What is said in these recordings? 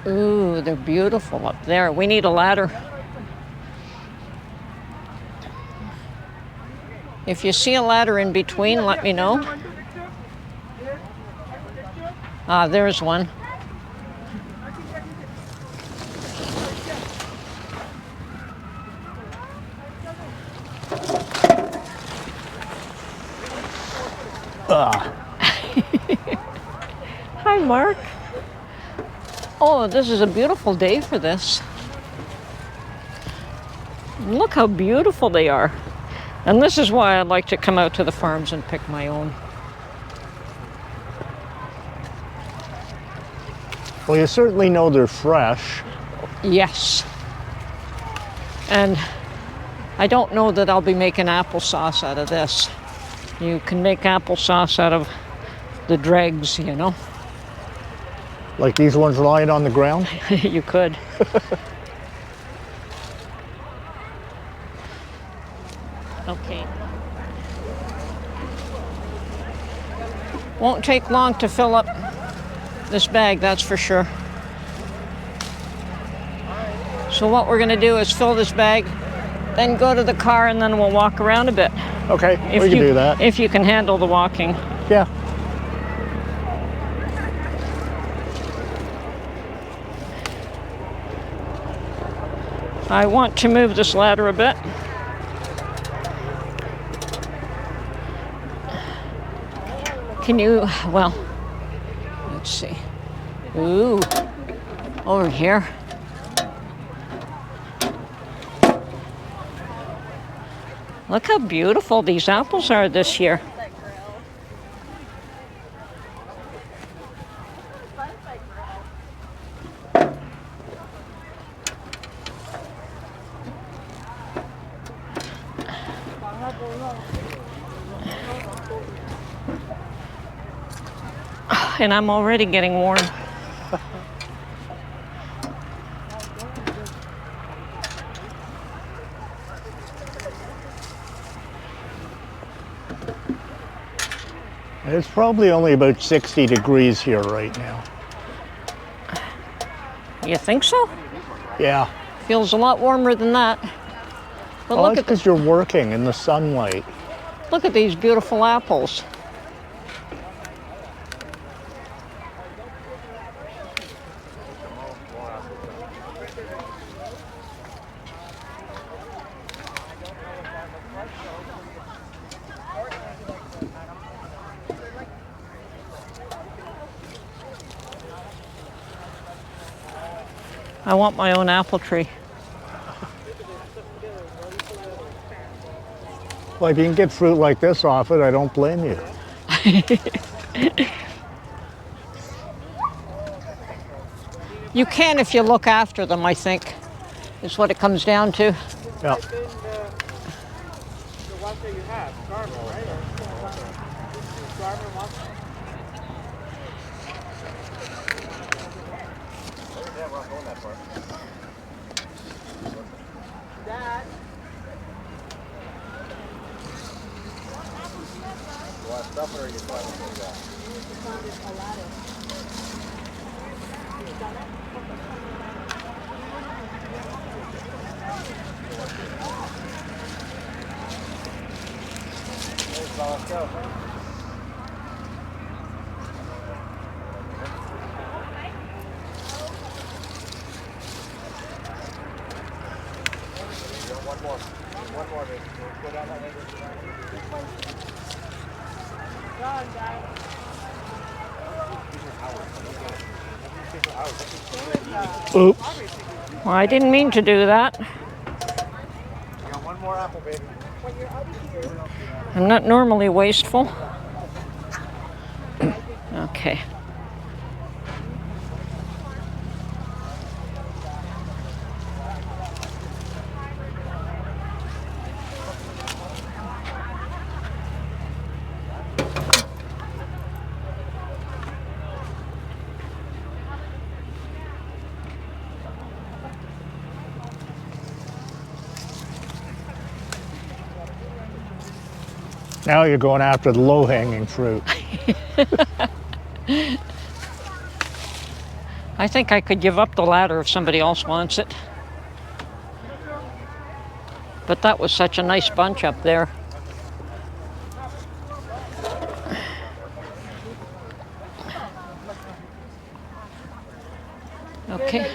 Ooh, they're beautiful up there. We need a ladder. If you see a ladder in between, let me know. Ah, there's one. Hi, Mark. Oh, this is a beautiful day for this. Look how beautiful they are. And this is why I like to come out to the farms and pick my own. Well, you certainly know they're fresh. Yes. And I don't know that I'll be making applesauce out of this. You can make applesauce out of the dregs, you know. Like these ones lying on the ground? You could. Okay. Won't take long to fill up this bag, that's for sure. So what we're going to do is fill this bag, then go to the car, and then we'll walk around a bit. Okay, we can do that. If you can handle the walking. Yeah. I want to move this ladder a bit. Can you, well, let's see. Ooh, over here. Look how beautiful these apples are this year. And I'm already getting warm. It's probably only about 60 degrees here right now. You think so? Yeah. Feels a lot warmer than that. But Well, look that's at because you're working in the sunlight. Look at these beautiful apples. I want my own apple tree. Well, if you can get fruit like this off it, I don't blame you. You can if you look after them, I think, is what it comes down to. Yeah. Oops. Well, I didn't mean to do that. One more apple, baby. I'm not normally wasteful. Okay. Now you're going after the low-hanging fruit. I think I could give up the ladder if somebody else wants it. But that was such a nice bunch up there. Okay.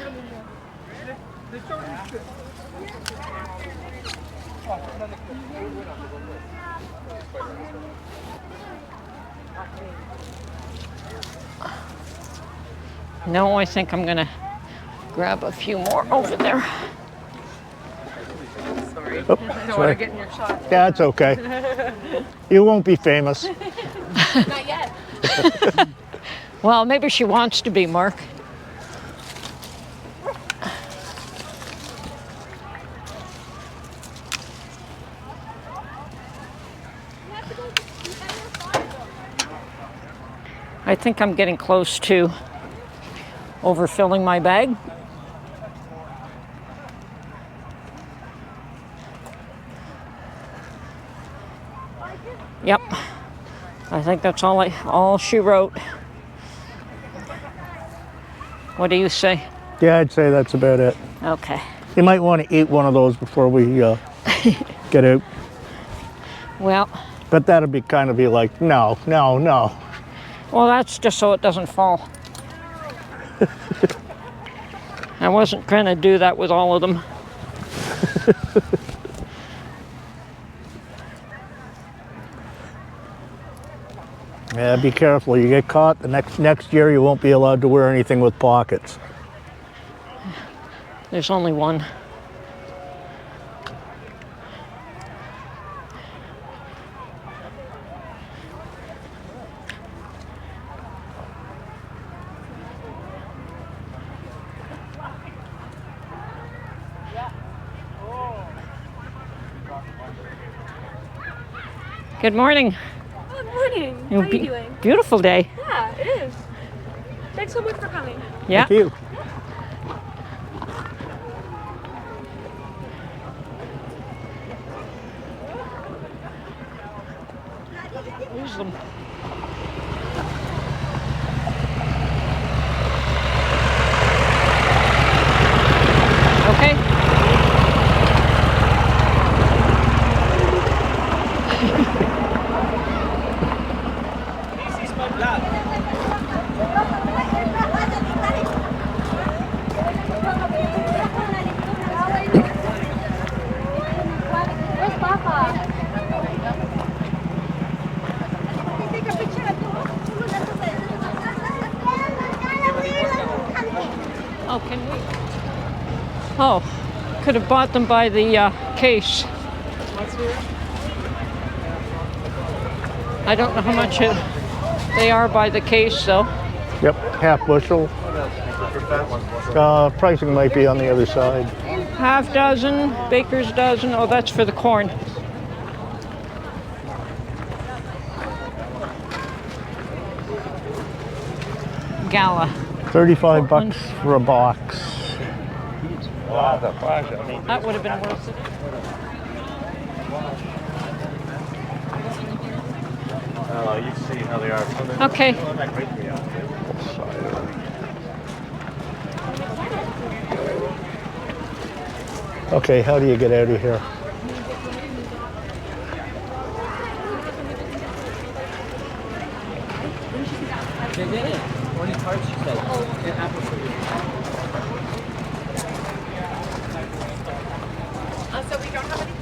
No, I think I'm gonna grab a few more over there. Sorry. Oh, don't want to get in your shot. Yeah, it's okay. You won't be famous. Not yet. Well, maybe she wants to be, Mark. I think I'm getting close to overfilling my bag. Yep. I think that's all she wrote. What do you say? Yeah, I'd say that's about it. Okay. You might want to eat one of those before we get out. Well. But that'd be kind of be like, no, no, no. Well, that's just so it doesn't fall. I wasn't going to do that with all of them. Yeah, be careful. You get caught, the next year you won't be allowed to wear anything with pockets. There's only one. Good morning. Good morning. How are you doing? Beautiful day. Yeah, it is. Thanks so much for coming. Yeah. Thank you. Use them. Okay. Where's Papa? Oh, can we? Oh, could have bought them by the case. I don't know how much they are by the case, though. Yep, half bushel. Pricing might be on the other side. Half dozen, baker's dozen. Oh, that's for the corn. Gala. 35 bucks for a box. That would have been worth it. You see how they are. Okay. Okay, how do you get out of here? So we don't have any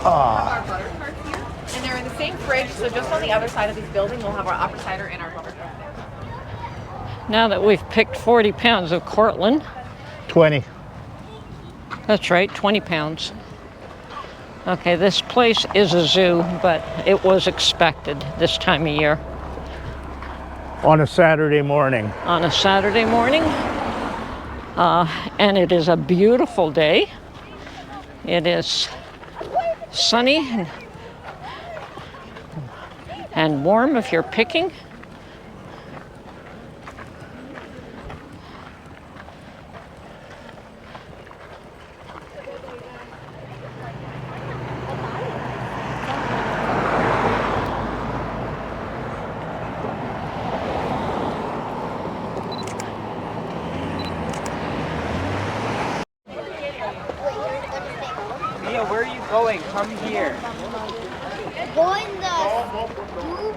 our butter tarts here, and they're in the same fridge. So just on the other side of this building, we'll have our apple cider and our butter tarts there. Now that we've picked 40 pounds of Cortland, 20. that's right, 20 pounds. Okay, this place is a zoo, but it was expected this time of year. On a Saturday morning. On a Saturday morning, and it is a beautiful day. It is sunny and warm if you're picking. going? Come here. Go in the scoop.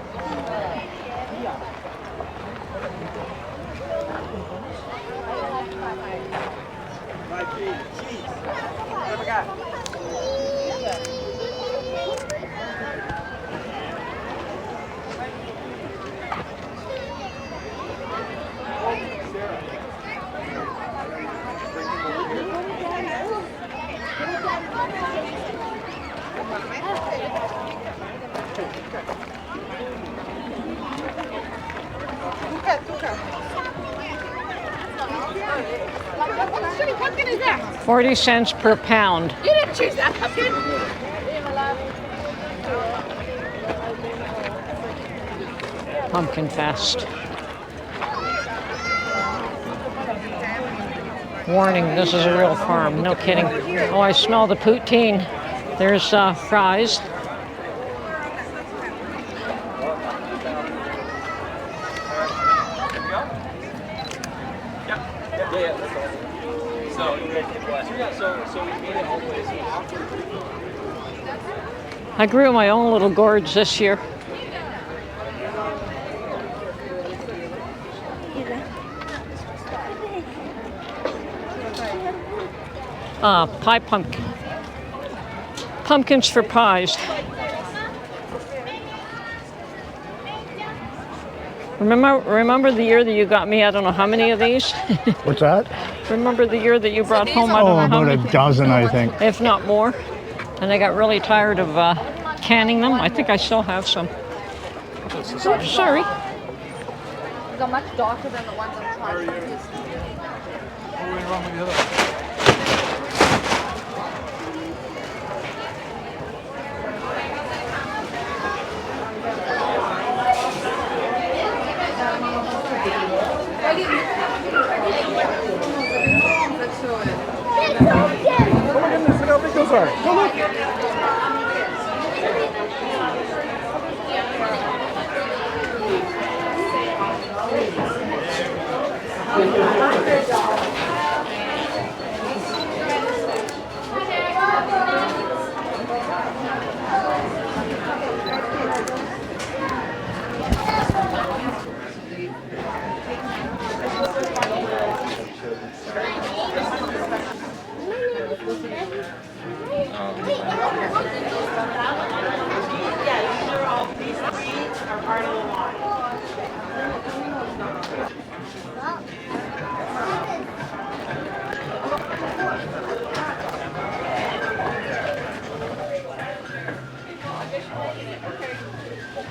Cheese. What we got? What pumpkin is that? 40 cents per pound. You didn't choose that pumpkin. Pumpkin Fest. Warning, this is a real farm, no kidding. Oh, I smell the poutine. There's fries. I grew my own little gourds this year. Pie pumpkin. Pumpkins for pies. Remember the year that you got me, I don't know how many of these? What's that? Remember the year that you brought home, I don't Oh, know how about many? a dozen, I think. If not more. And I got really tired of canning them. I think I still have some. Oops, sorry. They're much darker than the ones I'm trying to use. Look how big those are. Go look.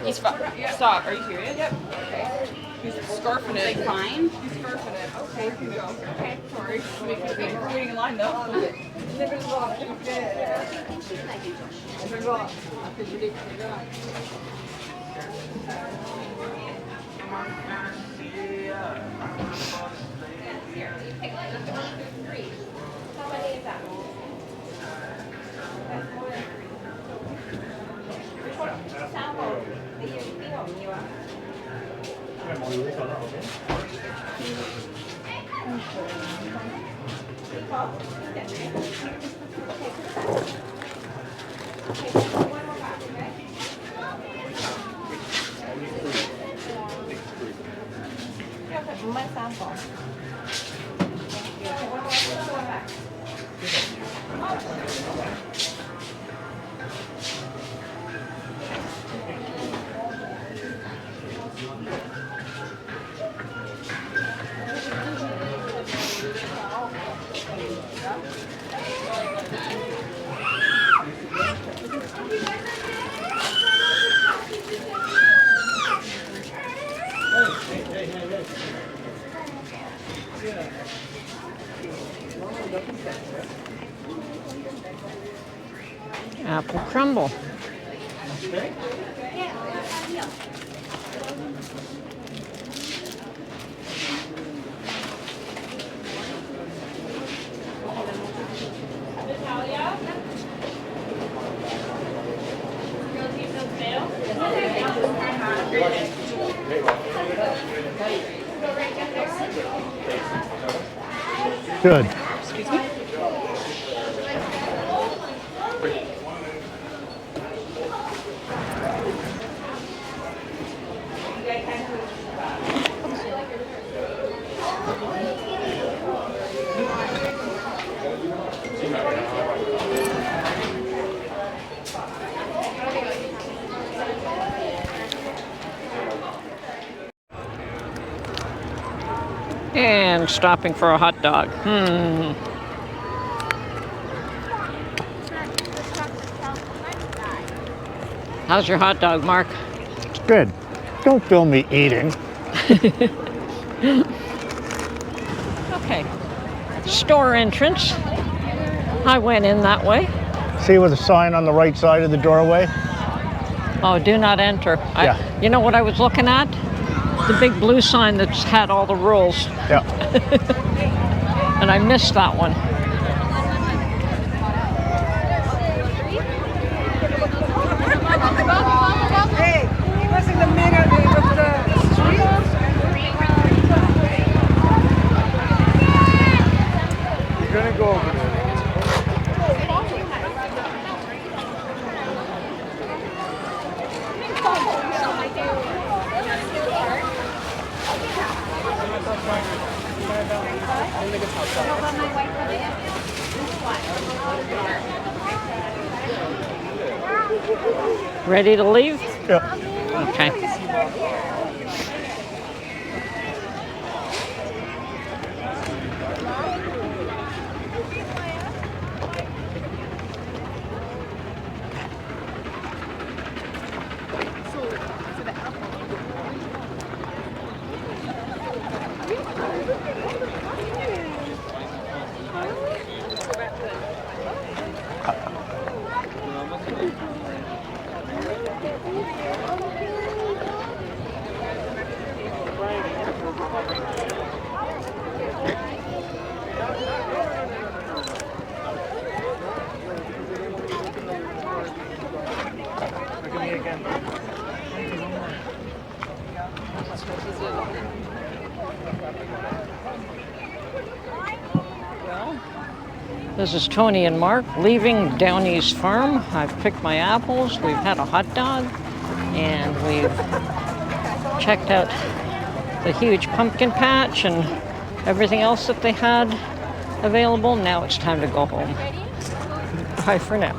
He's stop. Are you serious? Yep. Okay. He's scarfing it. Like fine? He's scarfing it. Okay, here we go. Okay, sorry. We're waiting in line though. My sample. Apple crumble. Good. Excuse me? And stopping for a hot dog. How's your hot dog, Mark? It's good. Don't film me eating. Okay. Store entrance. I went in that way. See with a sign on the right side of the doorway? Oh, do not enter. Yeah. You know what I was looking at? The big blue sign that's had all the rules. Yeah. And I missed that one. Hey, he was in the middle of the street. You're gonna go over there. Ready to leave? Yeah. Okay. This is Tony and Mark leaving Downey's farm. I've picked my apples, we've had a hot dog, and we've checked out the huge pumpkin patch and everything else that they had available. Now it's time to go home. Bye for now.